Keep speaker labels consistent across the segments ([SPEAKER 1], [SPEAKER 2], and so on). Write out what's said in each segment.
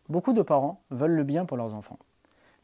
[SPEAKER 1] Beaucoup de parents veulent le bien pour leurs enfants.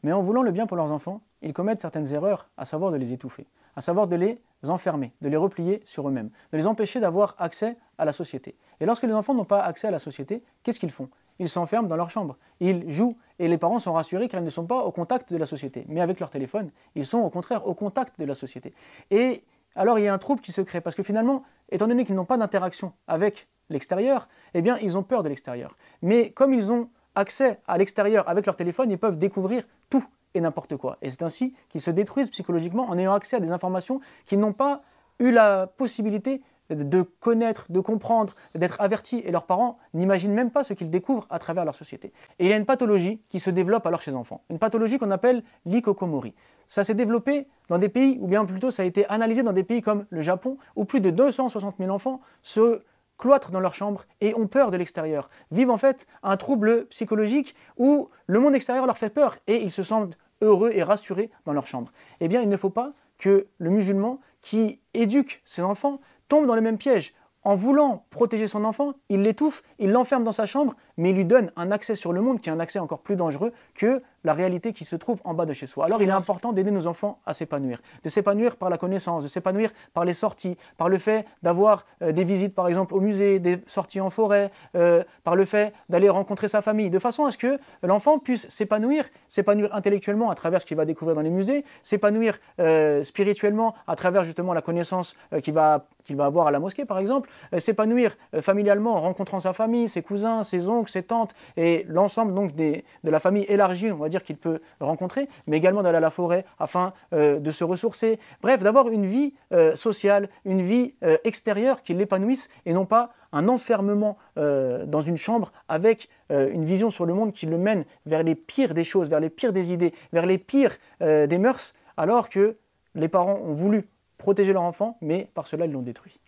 [SPEAKER 1] Mais en voulant le bien pour leurs enfants, ils commettent certaines erreurs, à savoir de les étouffer, à savoir de les enfermer, de les replier sur eux-mêmes, de les empêcher d'avoir accès à la société. Et lorsque les enfants n'ont pas accès à la société, qu'est-ce qu'ils font? Ils s'enferment dans leur chambre, ils jouent, et les parents sont rassurés car ils ne sont pas au contact de la société. Mais avec leur téléphone, ils sont au contraire au contact de la société. Et alors il y a un trouble qui se crée, parce que finalement, étant donné qu'ils n'ont pas d'interaction avec l'extérieur, eh bien ils ont peur de l'extérieur. Mais comme ils ont accès à l'extérieur avec leur téléphone, ils peuvent découvrir tout et n'importe quoi. Et c'est ainsi qu'ils se détruisent psychologiquement en ayant accès à des informations qu'ils n'ont pas eu la possibilité de connaître, de comprendre, d'être avertis. Et leurs parents n'imaginent même pas ce qu'ils découvrent à travers leur société. Et il y a une pathologie qui se développe alors chez les enfants. Une pathologie qu'on appelle l'hikikomori. Ça s'est développé dans des pays, ou bien plutôt ça a été analysé dans des pays comme le Japon, où plus de 260 000 enfants se cloîtrent dans leur chambre et ont peur de l'extérieur, vivent en fait un trouble psychologique où le monde extérieur leur fait peur et ils se sentent heureux et rassurés dans leur chambre. Eh bien, il ne faut pas que le musulman qui éduque ses enfants tombe dans le même piège. En voulant protéger son enfant, il l'étouffe, il l'enferme dans sa chambre, mais il lui donne un accès sur le monde qui est un accès encore plus dangereux que la réalité qui se trouve en bas de chez soi. Alors il est important d'aider nos enfants à s'épanouir, de s'épanouir par la connaissance, de s'épanouir par les sorties, par le fait d'avoir des visites par exemple au musée, des sorties en forêt, par le fait d'aller rencontrer sa famille, de façon à ce que l'enfant puisse s'épanouir intellectuellement à travers ce qu'il va découvrir dans les musées, s'épanouir spirituellement à travers justement la connaissance qu'il va avoir à la mosquée par exemple, s'épanouir familialement en rencontrant sa famille, ses cousins, ses oncles, ses tantes et l'ensemble donc de la famille élargie, on va dire qu'il peut rencontrer, mais également d'aller à la forêt afin de se ressourcer, bref, d'avoir une vie sociale, une vie extérieure qui l'épanouisse et non pas un enfermement dans une chambre avec une vision sur le monde qui le mène vers les pires des choses, vers les pires des idées, vers les pires des mœurs, alors que les parents ont voulu protéger leur enfant, mais par cela ils l'ont détruit.